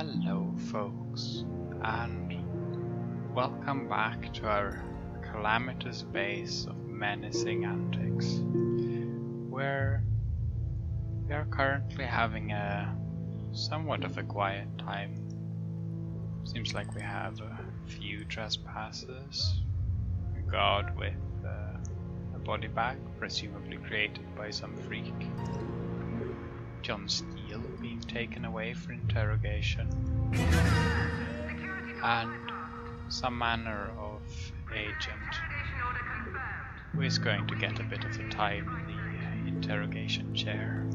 Hello folks, and welcome back to our calamitous base of menacing antics, where we are currently having a somewhat of a quiet time. Seems like we have a few trespasses, a guard with a body bag, presumably created by some freak, John Steele being taken away for interrogation, and some manner of agent who is going to get a bit of a time in the interrogation chair.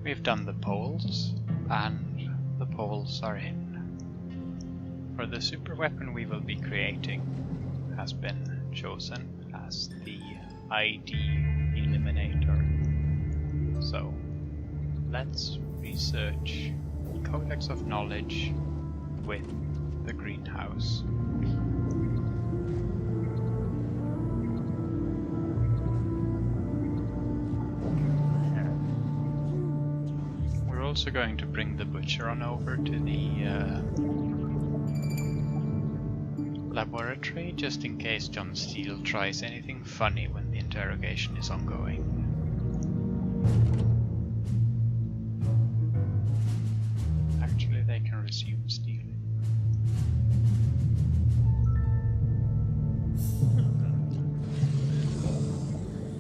We've done the polls, and the polls are in. For the super weapon we will be creating has been chosen as the ID Eliminator. So, let's research the Codex of Knowledge with the greenhouse. We're also going to bring the butcher on over to the laboratory, just in case John Steele tries anything funny when the interrogation is ongoing. Actually, they can resume stealing.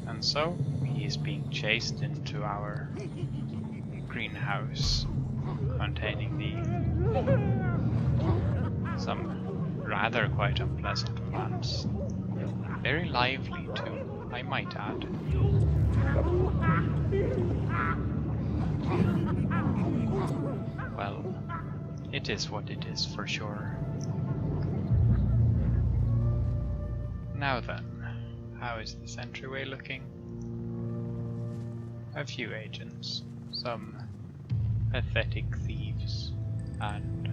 And so, he is being chased into our greenhouse containing some rather quite unpleasant plants. Very lively too, I might add. Well, it is what it is for sure. Now then, how is this entryway looking? A few agents, some pathetic thieves, and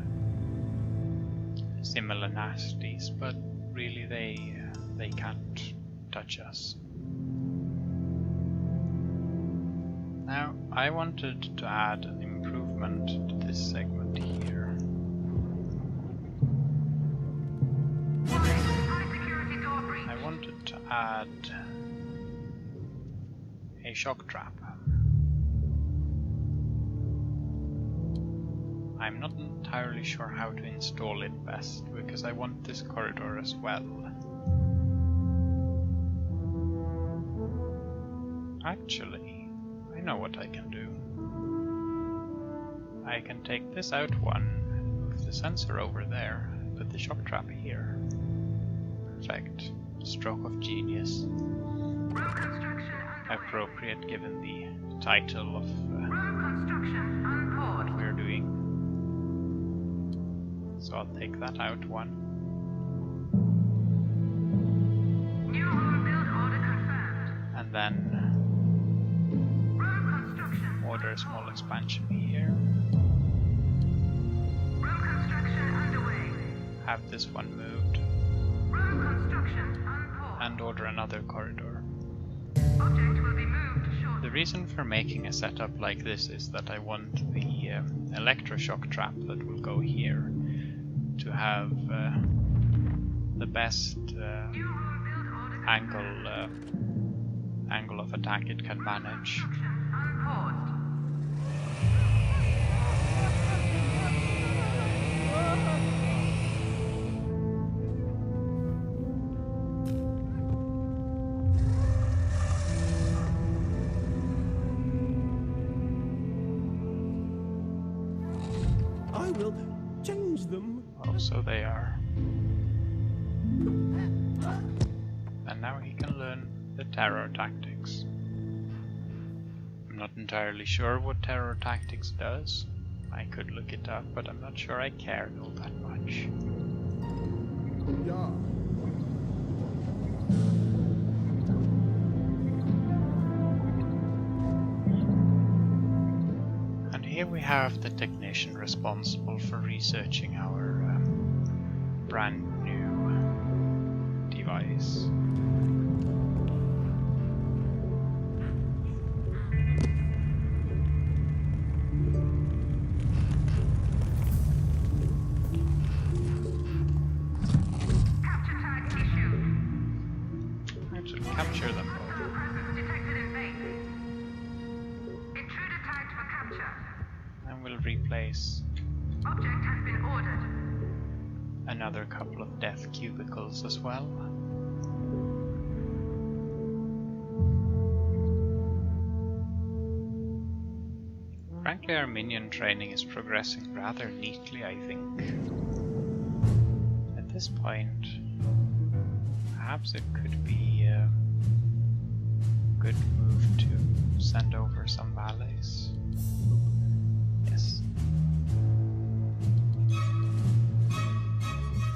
similar nasties, but really they can't touch us. Now, I wanted to add an improvement to this segment here. I wanted to add a shock trap. I'm not entirely sure how to install it best, because I want this corridor as well. Actually, I know what I can do. I can take this out one, move the sensor over there, and put the shock trap here. Perfect. Stroke of genius. Appropriate given the title of what we're doing. So I'll take that out one. New home build order confirmed. And then order a small expansion here. Road construction underway. Have this one moved. Road construction on pause. And order another corridor. Object will be moved shortly. The reason for making a setup like this is that I want the electroshock trap that will go here to have the best angle of attack it can manage. I will change them. Oh, so they are. And now he can learn the terror tactics. I'm not entirely sure what terror tactics does. I could look it up, but I'm not sure I care all that much. Yeah. And here we have the technician responsible for researching our brand new device. replace Object has been ordered. another couple of death cubicles as well. Frankly, our minion training is progressing rather neatly, I think. At this point, perhaps it could be a good move to send over some valets. Yes.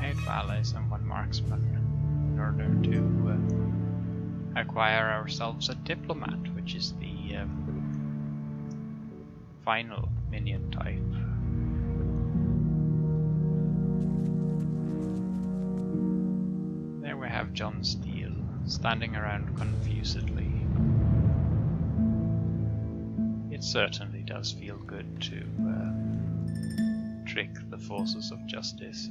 8 valets and 1 marksman in order to acquire ourselves a diplomat, which is the final minion type. There we have John Steele standing around confusedly. It certainly does feel good to trick the forces of justice.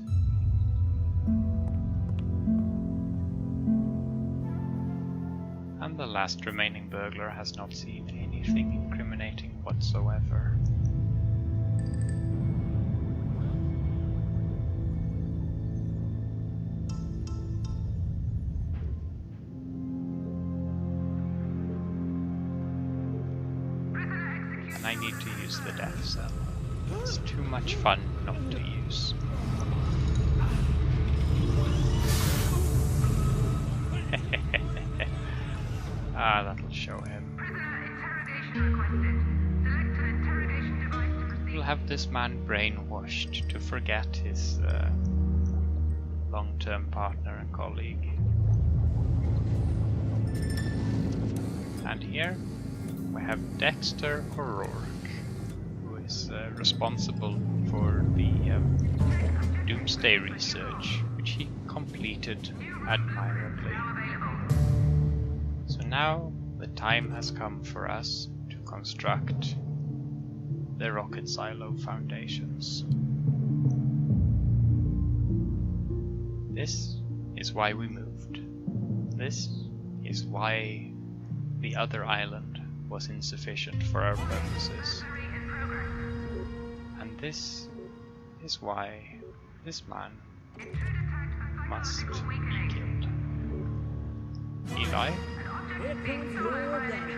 And the last remaining burglar has not seen anything incriminating whatsoever. And I need to use the death cell. It's too much fun not to use. Ah, that'll show him. Interrogation requested. Select an interrogation device to proceed. We'll have this man brainwashed to forget his long-term partner and colleague. And here we have Dexter O'Rourke, who is responsible for the Doomsday research, which he completed admirably. So now the time has come for us to construct the rocket silo foundations. This is why we moved. This is why the other island was insufficient for our purposes. And this is why this man must be killed. Eli? Here comes your daddy.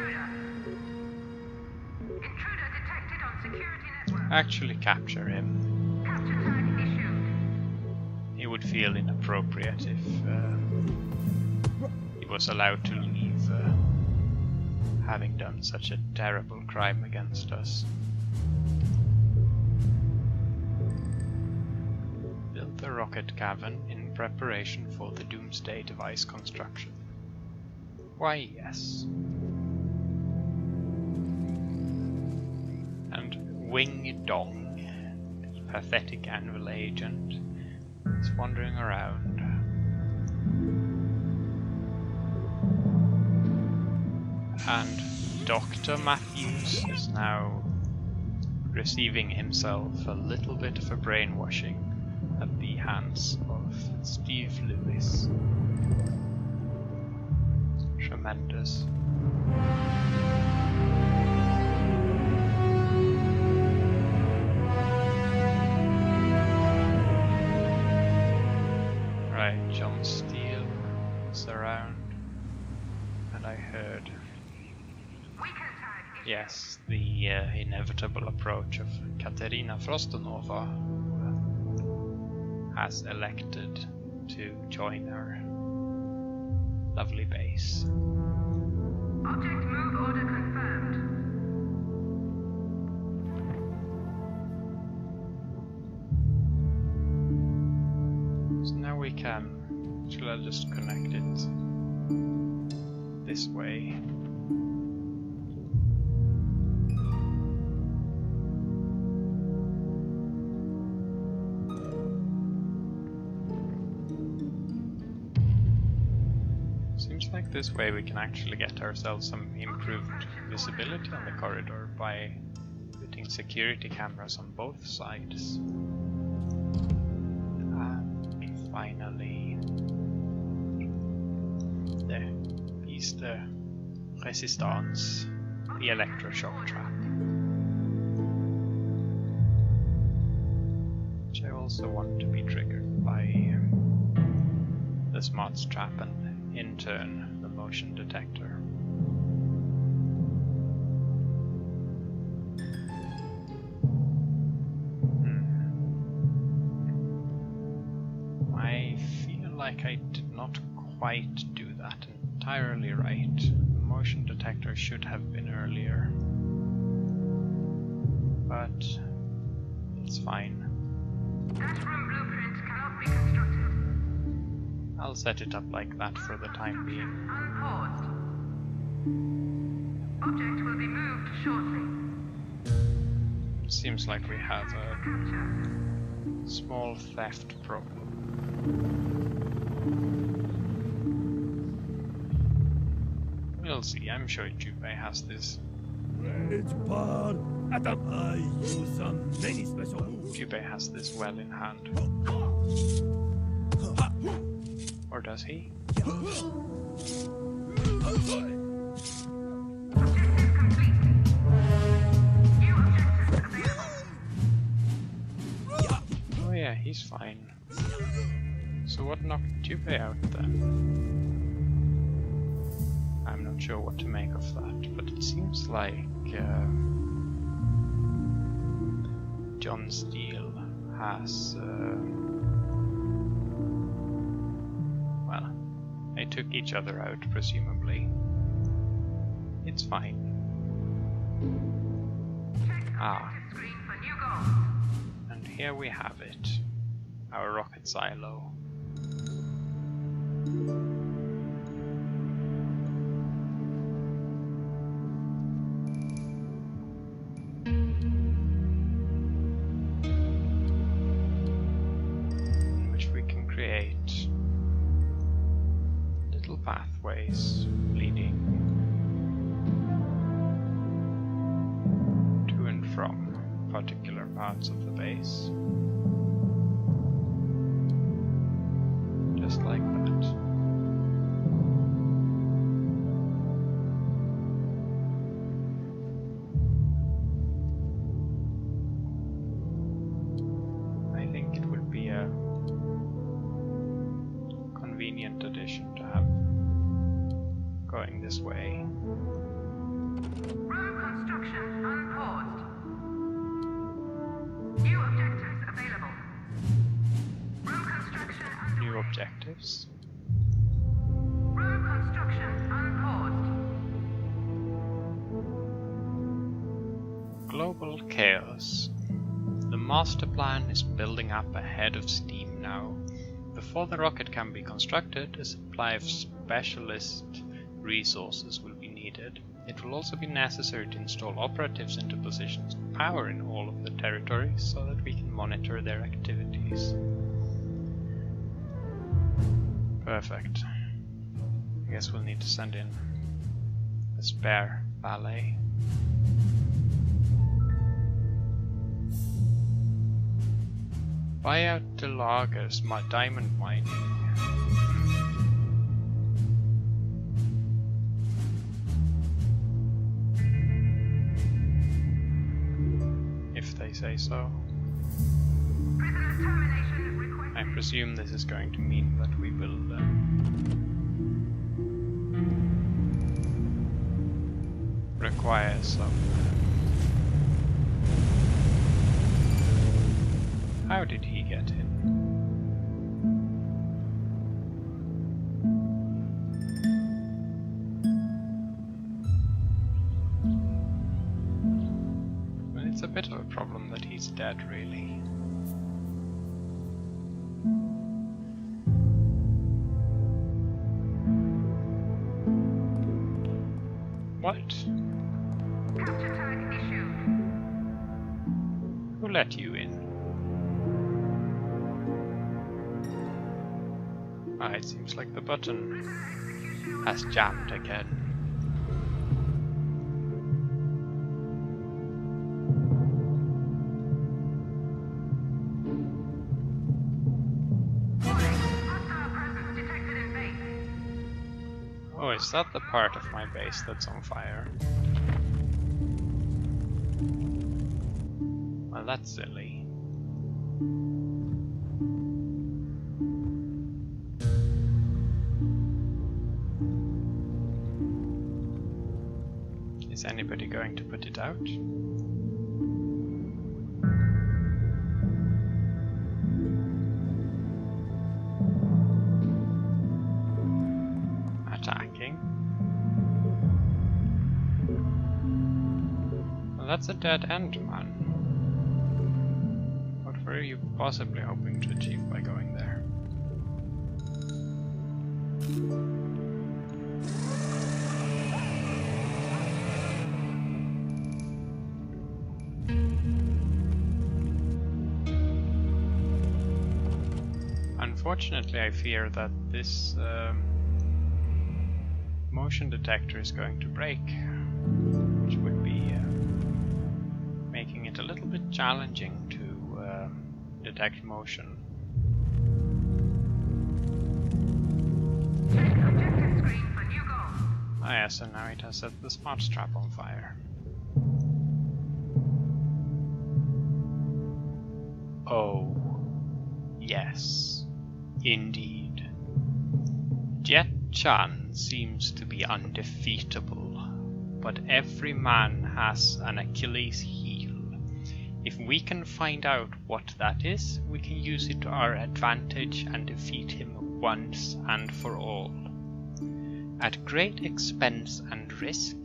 Intruder detected on security network. Actually capture him. Capture tag issued. It would feel inappropriate if he was allowed to leave, having done such a terrible crime against us. Build the rocket cavern in preparation for the Doomsday device construction. Why, yes. And Wing Dong, the pathetic Anvil agent, is wandering around. And Dr. Matthews is now receiving himself a little bit of a brainwashing at the hands of Steve Lewis. Tremendous. Right, John Steele is around, and I heard, yes, the inevitable approach of Katerina Frostonova, who has elected to join her lovely base. Object move order confirmed. So now we can, shall I just connect it this way? Seems like this way we can actually get ourselves some improved visibility on the corridor by putting security cameras on both sides. And finally, the piece de resistance, the electroshock trap. also want to be triggered by the smarts trap and in turn the motion detector. I feel like I did not quite do that entirely right. The motion detector should have been earlier. But it's fine. That room blueprint cannot be constructed. I'll set it up like that for the time being. Unpaused. Object will be moved shortly. It seems like we have a Capture. small theft problem. We'll see, I'm sure Jubei has this. I use some many special moves. Jubei has this well in hand. Or does he? Objective complete. New objectives available. Oh yeah, he's fine. So what knocked Jubei out then? I'm not sure what to make of that, but it seems like John Steele has well, they took each other out presumably. It's fine. Check Ah, objective screen for new goals. and here we have it. Our rocket silo. In which we can create little pathways leading to and from particular parts of the base. Just like that. I think it would be a convenient addition to have going this way. Room construction unpaused. New objectives available. Room construction New underway. objectives. Room construction unpaused. Global chaos. The master plan is building up ahead of steam now. Before the rocket can be constructed, a supply of specialist resources will be needed. It will also be necessary to install operatives into positions of power in all of the territories so that we can monitor their activities. Perfect. I guess we'll need to send in a spare valet. Buy out Delaga's diamond mining. If they say so. Prisoner termination requested. I presume this is going to mean that we will require some. How did he get in? Well, it's a bit of a problem that he's dead, really. What? Capture tag issued. Who let you in? Ah, it seems like the button Prisoner execution has jammed again. warning. Hostile presence detected in base. Oh, is that the part of my base that's on fire? Well, that's silly. anybody going to put it out? Attacking. Well, that's a dead end, man. What were you possibly hoping to achieve by going there? Unfortunately, I fear that this motion detector is going to break, which would be making it a little bit challenging to detect motion. Check objective screen for new goal. Ah yes, and now it has set the smart strap on fire. Oh, yes, indeed. Jet Chan seems to be undefeatable, but every man has an Achilles heel. If we can find out what that is, we can use it to our advantage and defeat him once and for all. At great expense and risk,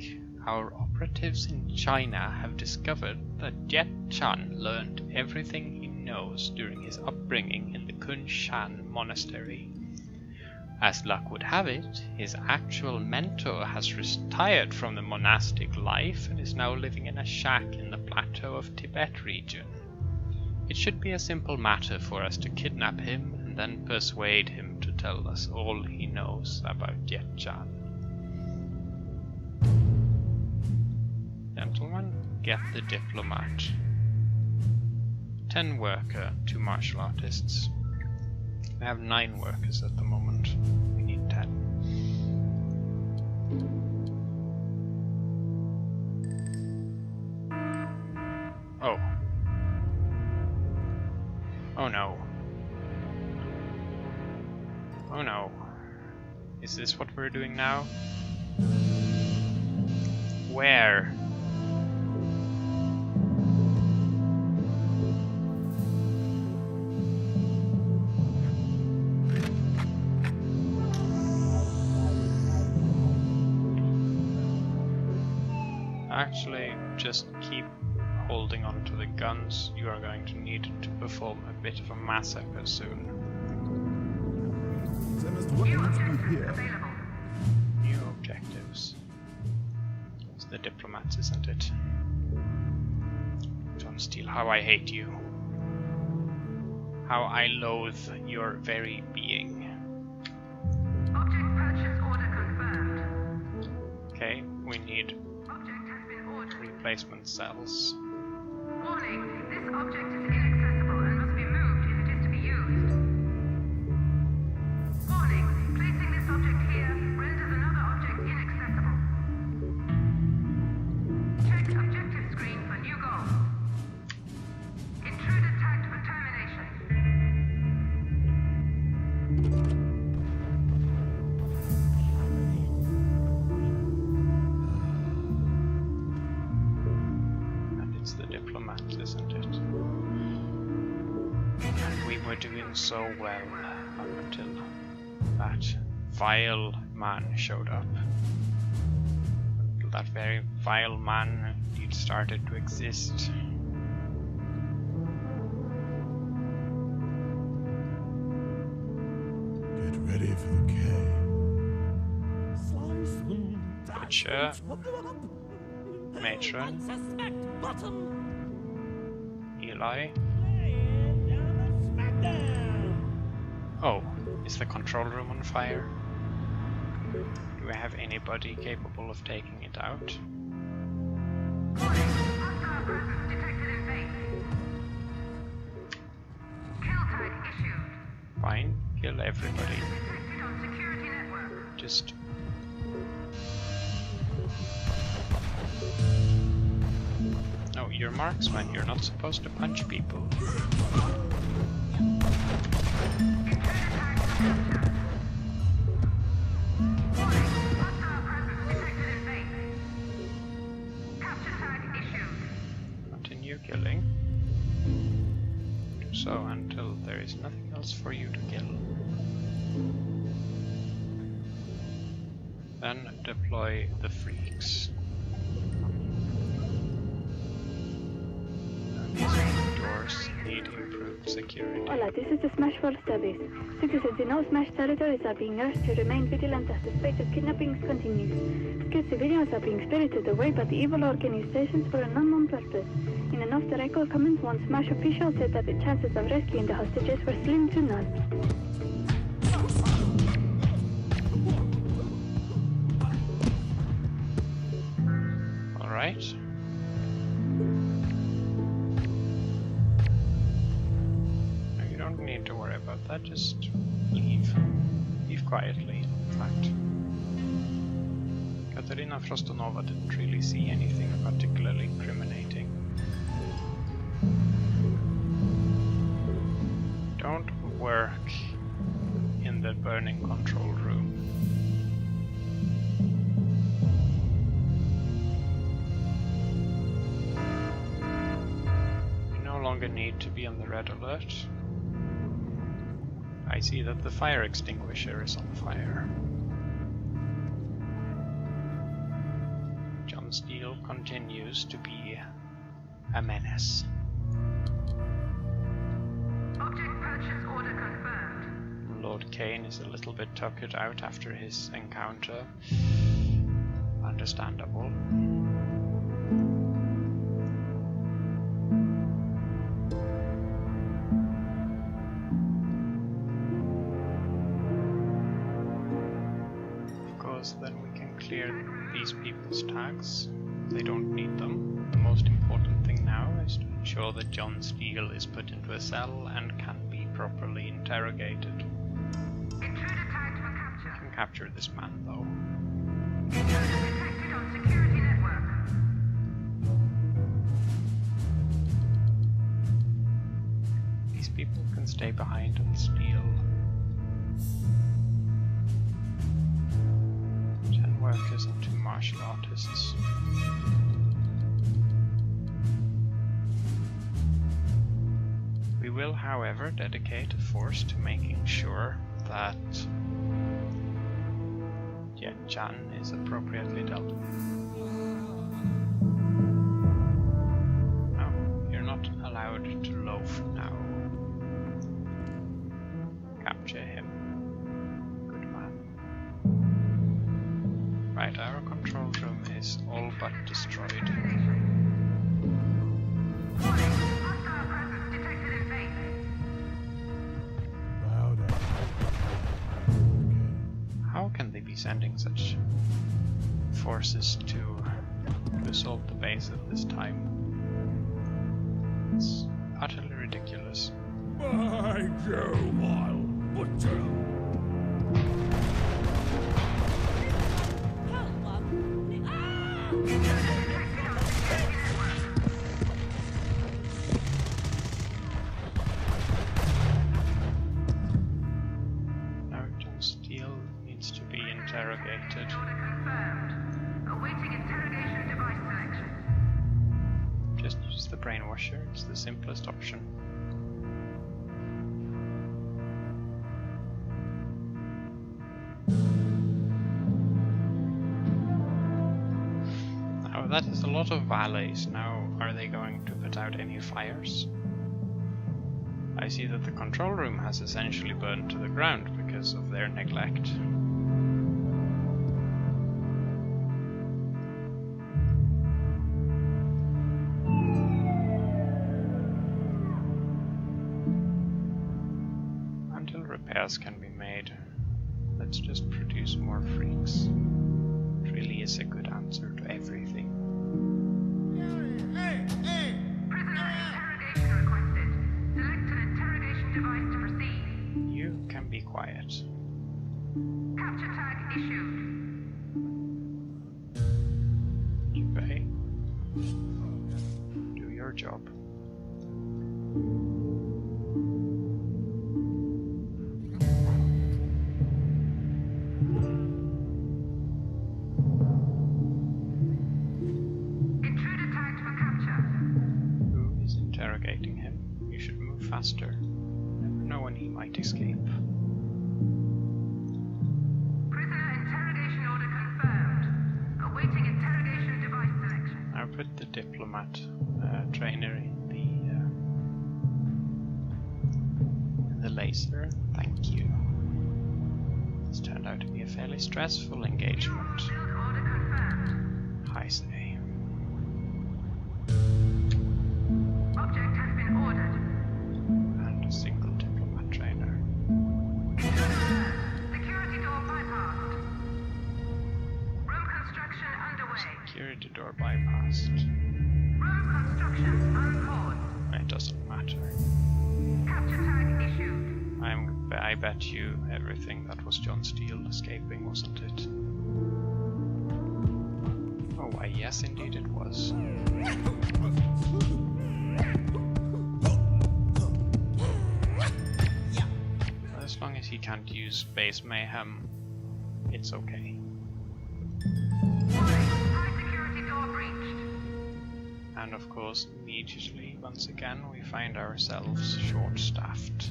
our operatives in China have discovered that Jet Chan learned everything he knows during his upbringing in the Kunshan monastery. As luck would have it, his actual mentor has retired from the monastic life and is now living in a shack in the plateau of Tibet region. It should be a simple matter for us to kidnap him and then persuade him to tell us all he knows about Jet Chan. Gentlemen, get the diplomat. 10 worker, 2 martial artists. We have 9 workers at the moment. We need 10. Oh. Oh no. Oh no. Is this what we're doing now? Where? Actually, just keep holding on to the guns. You are going to need to perform a bit of a massacre soon. There must weapons be here. New objectives. It's the diplomats, isn't it? John Steele, how I hate you. How I loathe your very being. Object purchase order confirmed. Okay, we need Object has been ordered. replacement cells. Warning, this object is inaccessible and must be moved if it is to be used. Warning, placing this object here renders another object inaccessible. Check objective screen for new goal. Intruder tagged for termination. And it's the diplomat, isn't it? And we were doing so well up until that vile man showed up. Until that very vile man indeed started to exist. Get ready for the K. Butcher, Matron, Eli. Oh, is the control room on fire? Do we have anybody capable of taking it out? Warning, hostile presence detected in base. Kill tag issued. Fine, kill everybody. Detected on security network. Just... No, you're marksman, you're not supposed to punch people. continue killing. Do so until there is nothing else for you to kill. Then deploy the freaks. These doors need improved security. Hola, this is the Smashfall Studies. Citizens in all Smash territories are being urged to remain vigilant as the spate of kidnappings continues. Skilled civilians are being spirited away by the evil organizations for an unknown purpose. In an off-the-record comment, one Smash official said that the chances of rescuing the hostages were slim to none. Alright. You don't need to worry about that, just leave. Leave quietly, in fact. Katerina Frostonova didn't really see anything particularly incriminating. Don't work in the burning control room. You no longer need to be on the red alert. I see that the fire extinguisher is on fire. John Steele continues to be a menace. Object purchase order confirmed. Lord Kane is a little bit tuckered out after his encounter. Understandable. Of course, then we can clear these people's tags. They don't need them. The most important thing now is to ensure that John Steele is put into a cell and can be properly interrogated. Intruder tagged for capture. We can capture this man, though. Intruder detected on security network. These people can stay behind and steal. 10 workers and 2 martial artists. We will, however, dedicate a force to making sure that Jan is appropriately dealt with. No, you're not allowed to loaf now. Capture him. Good man. Right, our control room is all but destroyed. Warning, hostile presence detected in base. Bow down. How can they be sending such forces to assault the base at this time? It's utterly ridiculous. By Joe, I'll butcher. Now John Steele needs to be interrogated. Order confirmed. Awaiting interrogation device selection. Just use the brainwasher, it's the simplest option. Now that is a lot of valets. Now are they going to put out any fires? I see that the control room has essentially burned to the ground because of their neglect. Until repairs can be made, let's just produce more freaks. It really is a good answer to everything. Prisoner interrogation requested. Select an interrogation device to proceed. You can be quiet. Capture tag issued. You pay. Do your job. Intruder tagged for capture. Who interrogating him. You should move faster. Never know when he might escape. Prisoner interrogation order confirmed. Awaiting interrogation device selection. Now put the diplomat trainer in the laser. Thank you. This turned out to be a fairly stressful engagement. Build order confirmed. I say. Object has been ordered. And a single diplomat trainer. Security door bypassed. Room construction underway. Security door bypassed. Room construction unpaused. It doesn't matter. Capture tag issued. I bet you everything that was John Steele escaping, wasn't it? Oh, why yes, indeed it was. As long as he can't use base mayhem, it's okay. High security door breached. And of course, immediately, once again, we find ourselves short-staffed.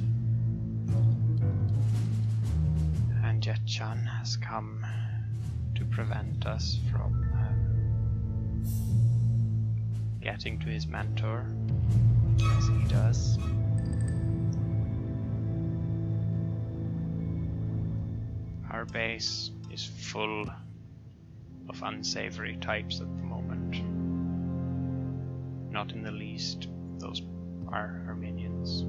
And Jet-chan has come to prevent us from getting to his mentor, as he does. Our base is full of unsavory types at the moment. Not in the least, those are our minions.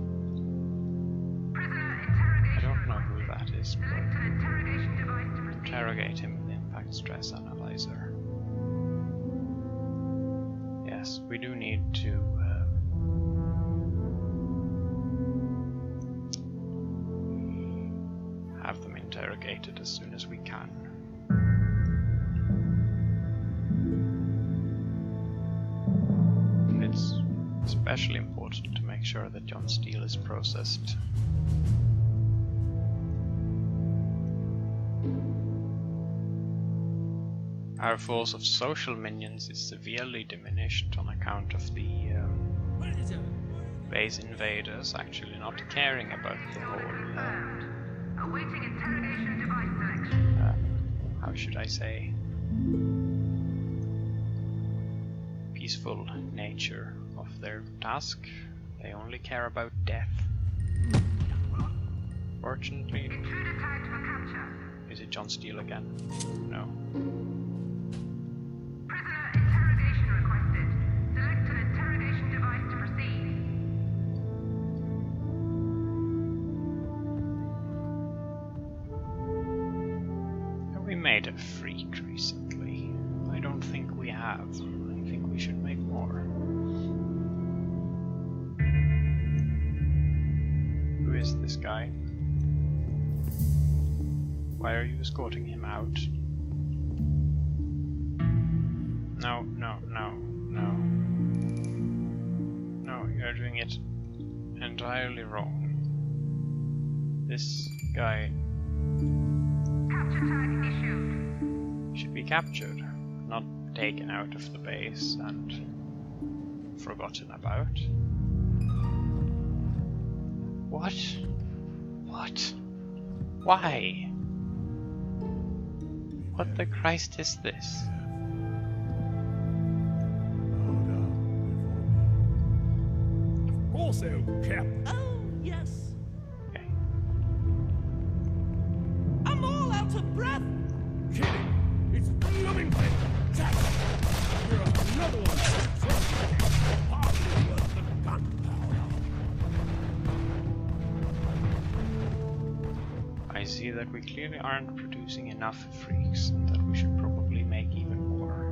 Prisoner interrogation. I don't know who that is, Select but an interrogation device to proceed. interrogate him with impact stress analyzer. Yes, we do need to have them interrogated as soon as we can. It's especially important to make sure that John Steele is processed. Our force of social minions is severely diminished on account of the base invaders actually not caring about the whole, Awaiting interrogation device selection. how should I say, peaceful nature of their task. They only care about death. Fortunately, Intruder tagged for capture. is it John Steele again? No. Prisoner interrogation requested. Select an interrogation device to proceed. Have we made a freak recently? I don't think we have. I think we should make more. Who is this guy? Why are you escorting him out? No, no, no, no. No, you're doing it entirely wrong. This guy Capture tag issued. should be captured, not taken out of the base and forgotten about. What? What? Why? What the Christ is this? Also, Cap. Oh, yes. Okay. I'm all out of breath. Kidding. It's blooming fantastic. You're another one. Hardly worth the gunpowder. I see that we clearly aren't producing enough freaks, and that we should probably make even more.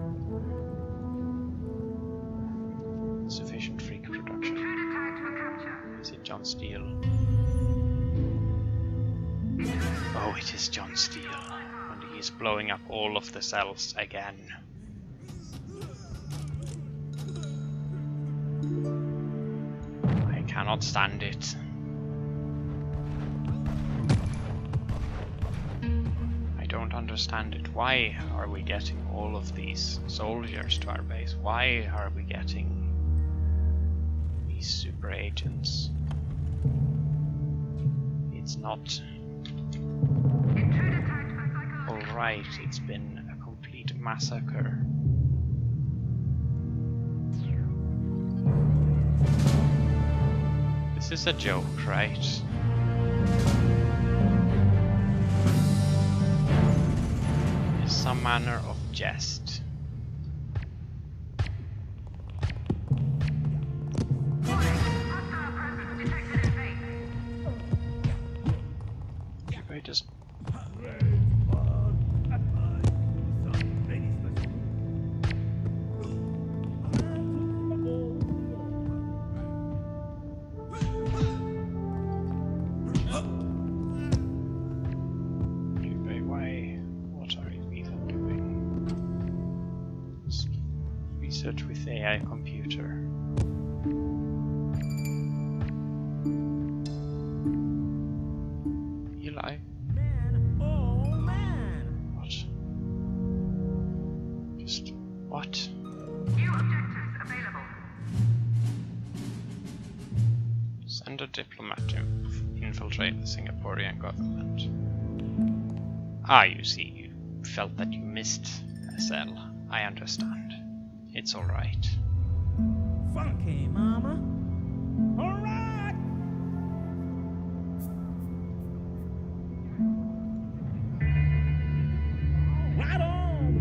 Insufficient freak production. Intruder tagged for capture. Is it John Steele? Oh, it is John Steele. And he is blowing up all of the cells again. I cannot stand it. I don't understand it. Why are we getting all of these soldiers to our base? Why are we getting these super agents. It's not. Alright, it's been a complete massacre. This is a joke, right? It's some manner of jest. If I just... with AI computer. Eli? Man, oh man! What? Just what? New objectives available. Send a diplomat to infiltrate the Singaporean government. Ah, you see, you felt that you missed SL. I understand. It's alright. Funky, mama. Alright! Right on!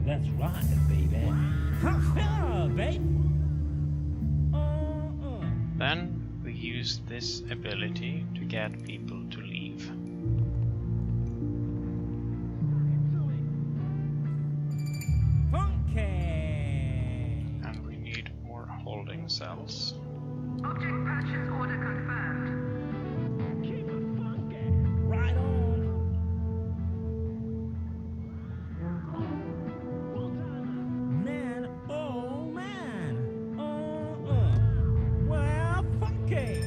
That's right, baby. Ha-ha, baby! Then we use this ability to get people to leave. And we need more holding cells. Object purchase order confirmed. Keep it funky. Right on. Man, oh man. Well, funky.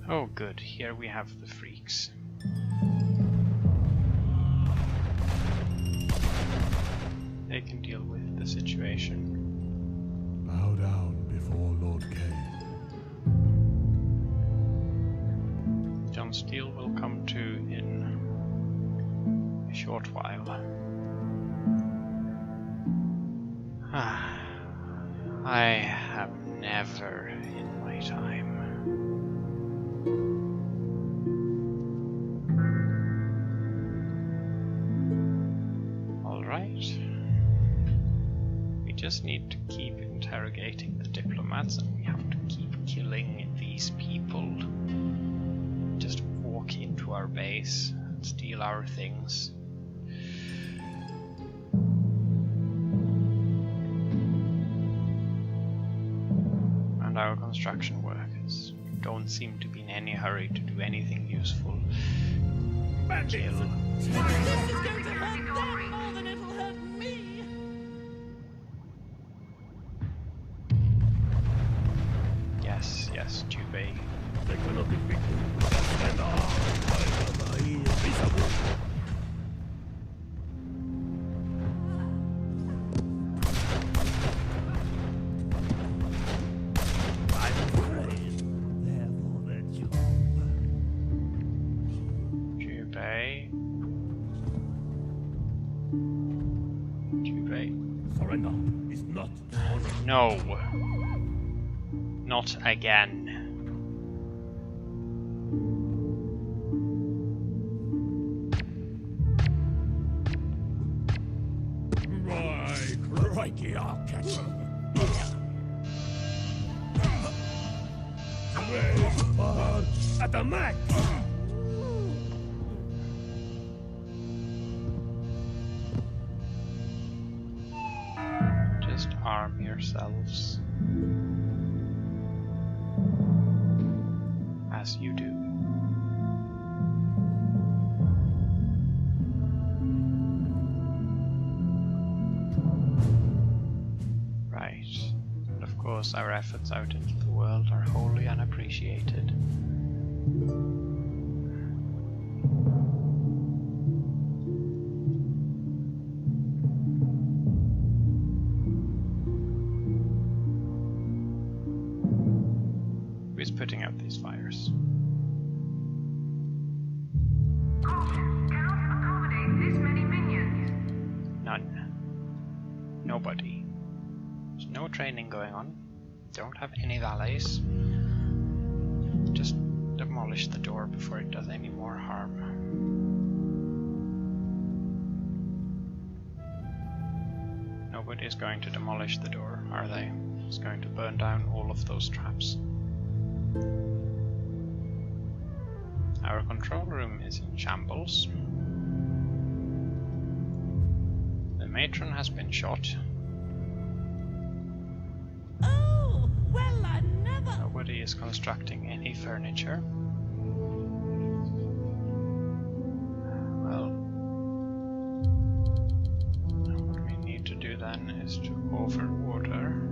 Oh good, here we have the freaks. They can deal with the situation. Bow down before Lord Kane. John Steele will come to in a short while. I have never in my time. Alright. We just need to keep interrogating the diplomats, and we have to keep killing these people. Just walk into our base and steal our things. And our construction workers don't seem to be in any hurry to do anything useful. Kill. This is going to hurt them more than it'll hurt me. Yes, yes, Jubei. They cannot defeat me. And I invisible. Surrender is not honor. No. Not again. Crikey, I'll catch you. At the max! Just arm yourselves. As you do. Right. And of course our efforts out into the world are wholly unappreciated. is putting out these fires? Caution, cannot accommodate this many minions. None. Nobody. There's no training going on. Don't have any valets. Just demolish the door before it does any more harm. Nobody is going to demolish the door, are they? It's going to burn down all of those traps. Our control room is in shambles. The matron has been shot. Oh, well, I never. Nobody is constructing any furniture. Well, what we need to do then is to overorder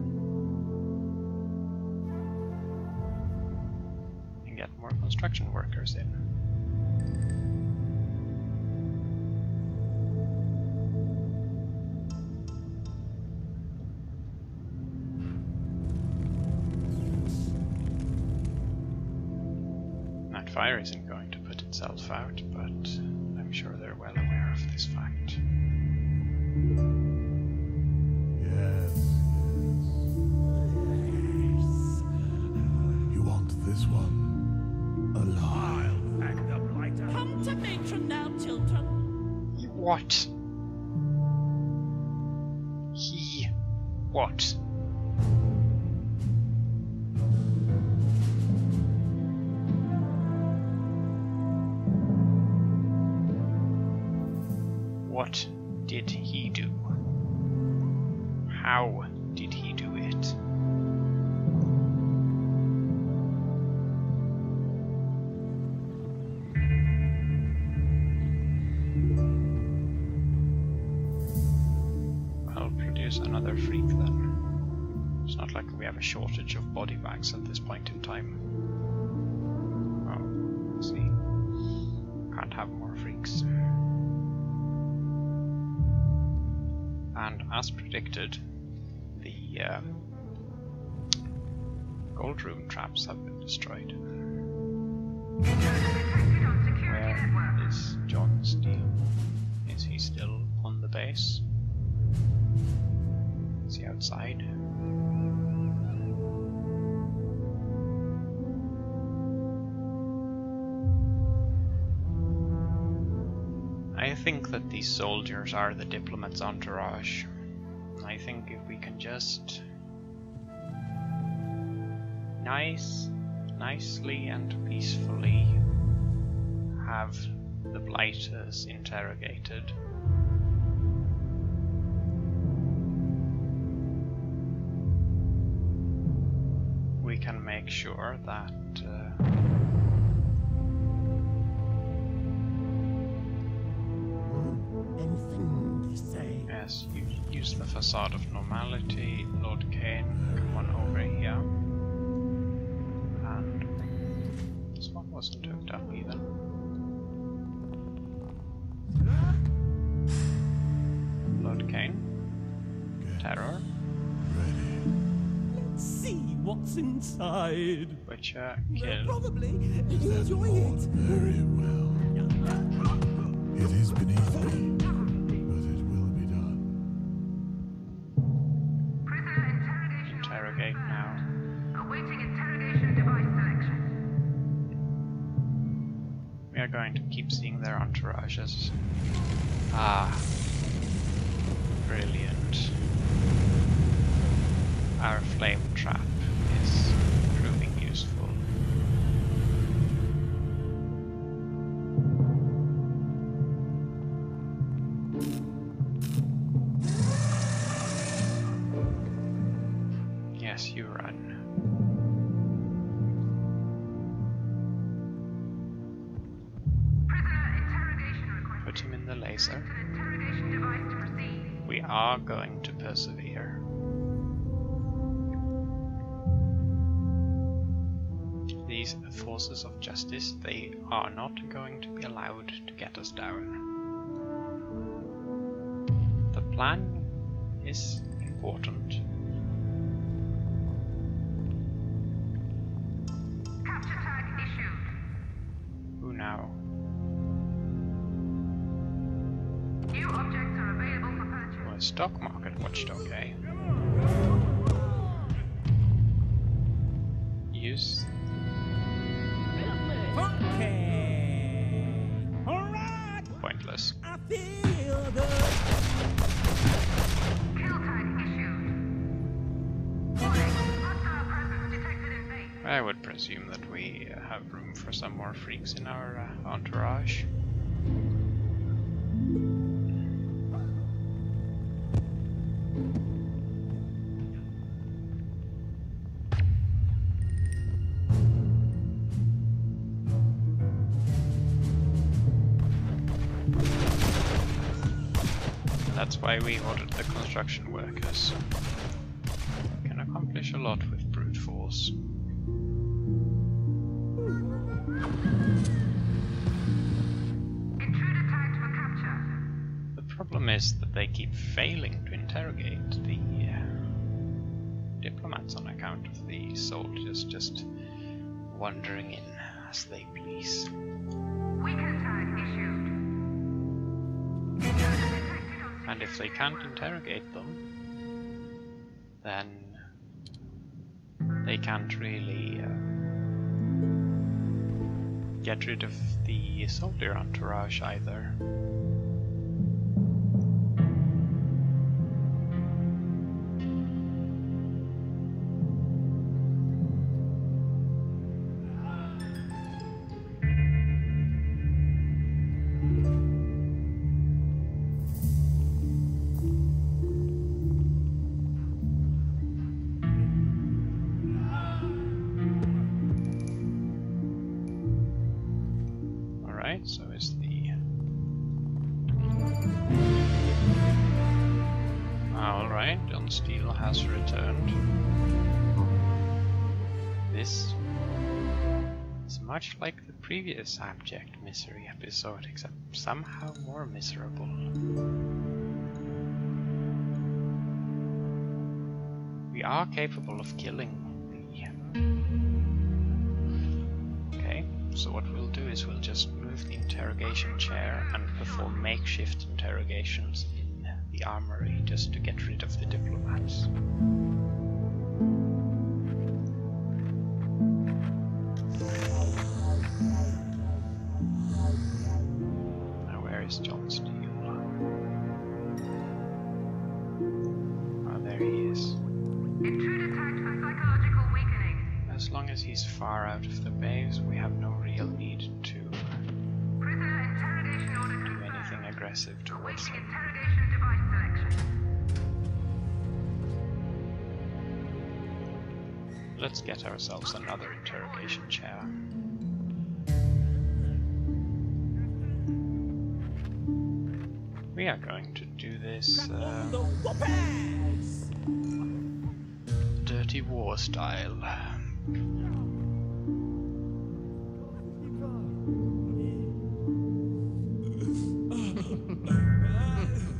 and get more construction workers in. That fire isn't going to put itself out, but I'm sure they're well aware of this fact. Yes. You want this one? Alive. I'll pack the blighter. Come to matron now, children. What? What? What did he do? How did he do it? I'll produce another freak then. It's not like we have a shortage of body bags at this point in time. Oh, let's see. Can't have more freaks. And as predicted, the gold room traps have been destroyed. Where is John Steele? Is he still on the base? Is he outside? I think that these soldiers are the diplomat's entourage. I think if we can just nicely and peacefully have the blighters interrogated, we can make sure that Anything you say. yes, use the facade of normality. Lord Kane, come on over here. And this one wasn't hooked up either. Lord Kane. Terror. Ready. Let's see what's inside. Butcher. Well, Kill. probably. That Enjoy all it. very well. It is beneath me, but it will be done. Prisoner interrogation. Interrogate now. Awaiting interrogation device selection. We are going to keep seeing their entourages. Ah. Brilliant. Our flame trap is proving useful. Yes, you run. Prisoner interrogation requested. Put him in the laser. An interrogation device to proceed. We are going to persevere. These forces of justice, they are not going to be allowed to get us down. The plan is important. Stock market watchdog, eh? Use. Okay. All right. Pointless. I feel good. Kill tag issued. Warning, hostile presence detected in base. I would presume that we have room for some more freaks in our entourage. That's why we ordered the construction workers. Can accomplish a lot with brute force. Intruder tagged for capture. The problem is that they keep failing to interrogate the diplomats on account of the soldiers just wandering in as they please. Weekend tag issued. Intruder detected on And if they can't interrogate them, then they can't really get rid of the soldier entourage either. So is the... Alright, John Steele has returned. This is much like the previous Abject Misery episode, except somehow more miserable. We are capable of killing the... Okay, so what we'll do is we'll just move the interrogation chair and perform makeshift interrogations in the armory just to get rid of the diplomats. Now where is John Steele? Oh, there he is. Intruder tagged for psychological weakening. As long as he's far out of the base, we have no real need to Prisoner interrogation order do confirmed. anything aggressive towards Awaiting him. interrogation device selection. Let's get ourselves another interrogation chair. We are going to do this The whoopers. dirty war style.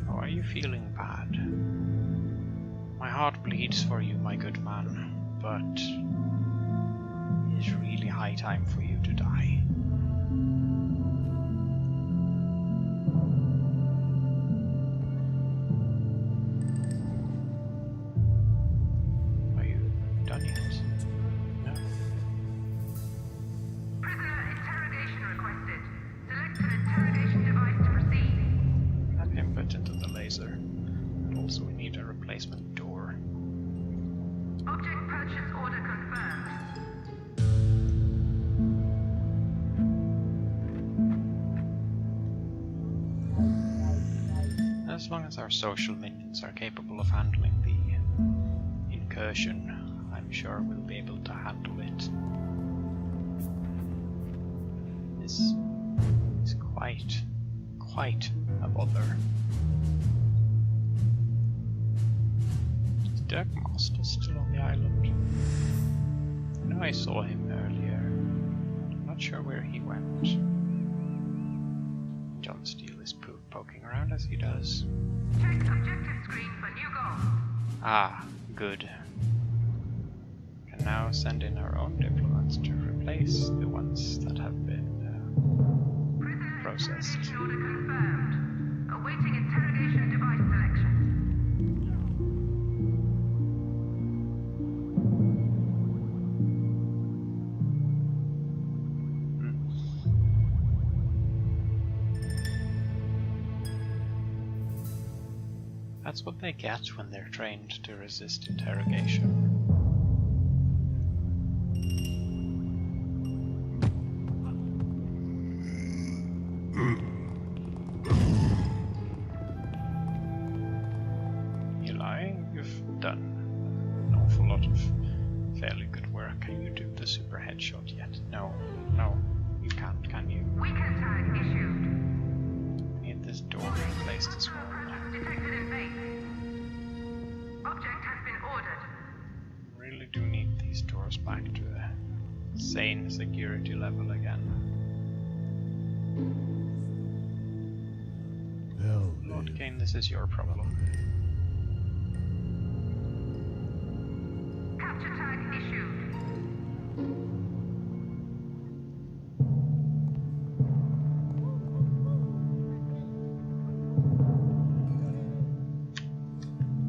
Oh, are you feeling bad? My heart bleeds for you, my good man, but it's really high time for you to die. Are you done yet? No? Prisoner interrogation requested. Select an interrogation device to proceed. Have him put into the laser. And also we need a replacement door. Object purchase order confirmed. As long as our social minions are capable of handling the incursion, I'm sure we'll be able to handle it. This is quite a bother. Is Dirk Master still on the island? I know I saw him earlier. I'm not sure where he went. John Steele is poking around as he does. Check objective screen for new goal. Ah, good. Can now send in our own diplomats to replace the ones that have been Prisoner processed. interrogation order confirmed. Awaiting interrogation device selection. That's what they get when they're trained to resist interrogation. Eli, you've done an awful lot of fairly good work. Can you do the super headshot yet? No, you can't, can you? Weekend tag issued. Need this door replaced as well. Presence detected in base. Object has been ordered. Really do need these doors back to a sane security level again. Lord Kane, this is your problem. Capture tag issued.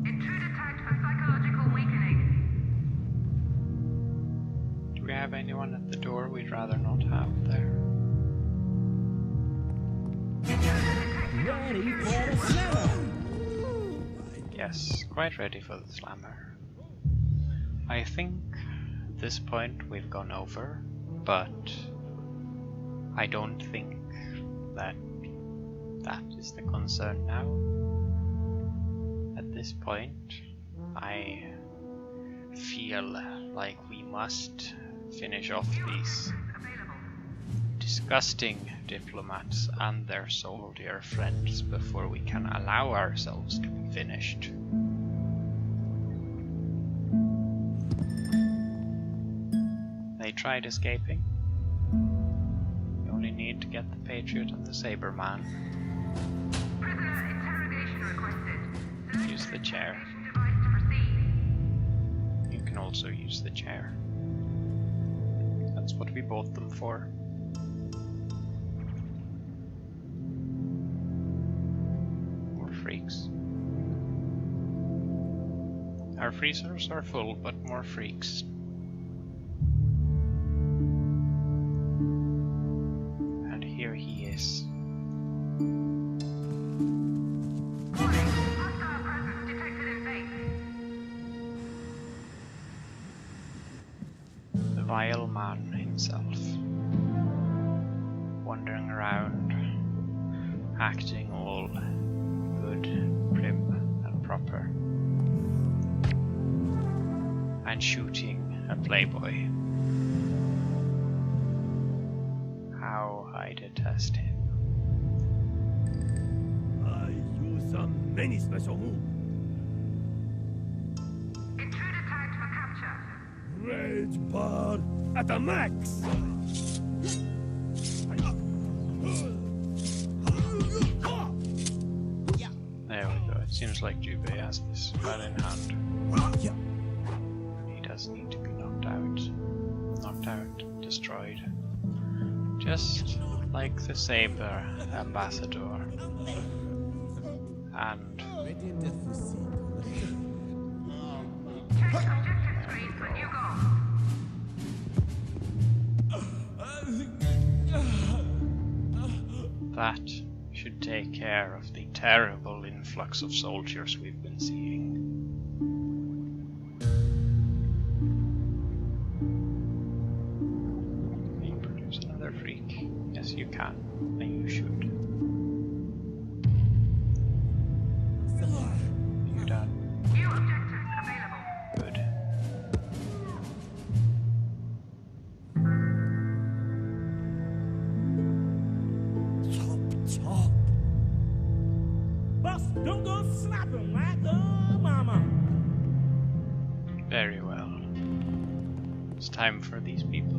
Intruder tagged for psychological weakening. Do we have anyone at the door we'd rather not have there? Ready for the slammer. Yes, quite ready for the slammer. I think at this point we've gone over, but I don't think that is the concern now. At this point, I feel like we must finish off these disgusting diplomats and their soldier friends before we can allow ourselves to be finished. They tried escaping. You only need to get the Patriot and the Saberman. Prisoner interrogation requested. Use the chair. Interrogation device to proceed. You can also use the chair. That's what we bought them for. More freaks. Our freezers are full, but more freaks. And here he is. Warning. Hostile presence detected in base. The vile man himself. Wandering around, acting all good, prim, and proper. And shooting a playboy. How I detest him. I use many special moves. Intruder tagged for capture. Rage bar at the max. There we go. It seems like Jubei has this well in hand. He does need to be knocked out, destroyed. Just like the Saber Ambassador. And Check objective screen for new goals. that should take care of the terrible influx of soldiers we've been seeing. Can you produce another freak? Yes, you can, and you should. You done? New objectives available. Good. Chop. Boss, don't go snapping like the mama. Very well. It's time for these people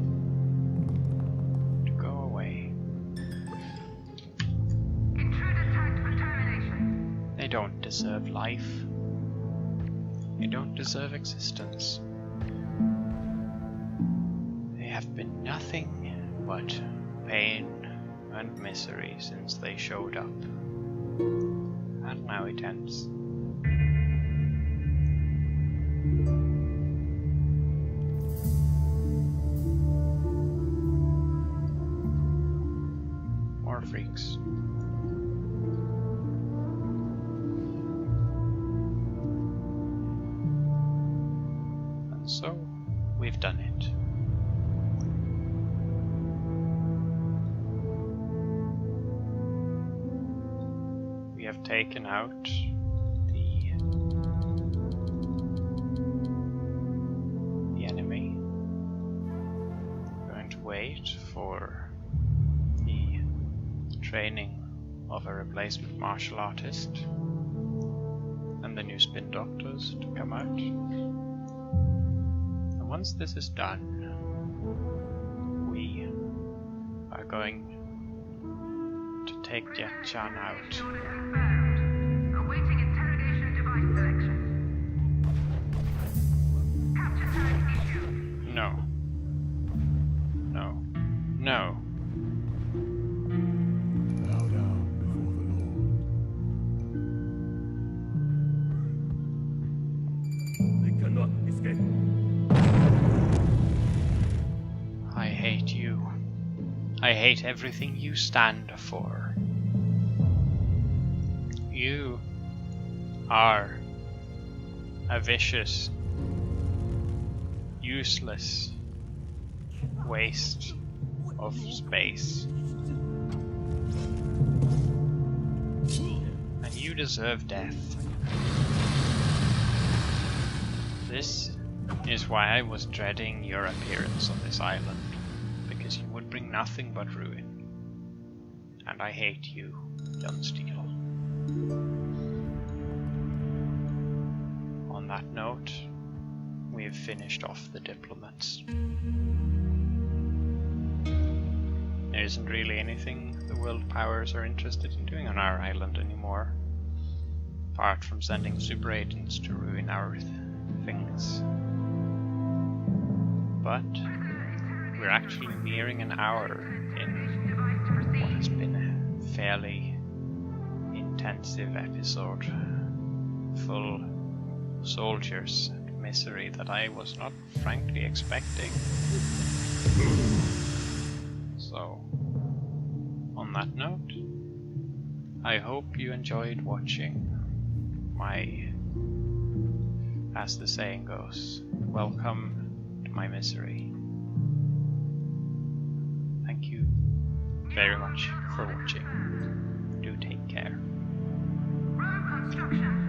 to go away. Intruder tagged for termination. They don't deserve life. They don't deserve existence. They have been nothing but pain and misery since they showed up. And now it ends. More freaks. So, we've done it. We have taken out the enemy. We're going to wait for the training of a replacement martial artist and the new spin doctors to come out. And once this is done, we are going to take Jet-chan out. Awaiting interrogation device selection. Capture tag issued. No. No. No. Bow down before the Lord. They cannot escape. I hate you. I hate everything you stand for. You are a vicious, useless waste of space. And you deserve death. This is why I was dreading your appearance on this island, because you would bring nothing but ruin. And I hate you, Doomsday. On that note, we have finished off the diplomats. There isn't really anything the world powers are interested in doing on our island anymore, apart from sending super agents to ruin our things. But we're actually nearing an hour in what has been a fairly intensive episode, full of soldiers and misery that I was not frankly expecting. So, on that note, I hope you enjoyed watching my, as the saying goes, welcome to my misery. Thank you very much for watching. Do take care. Road construction.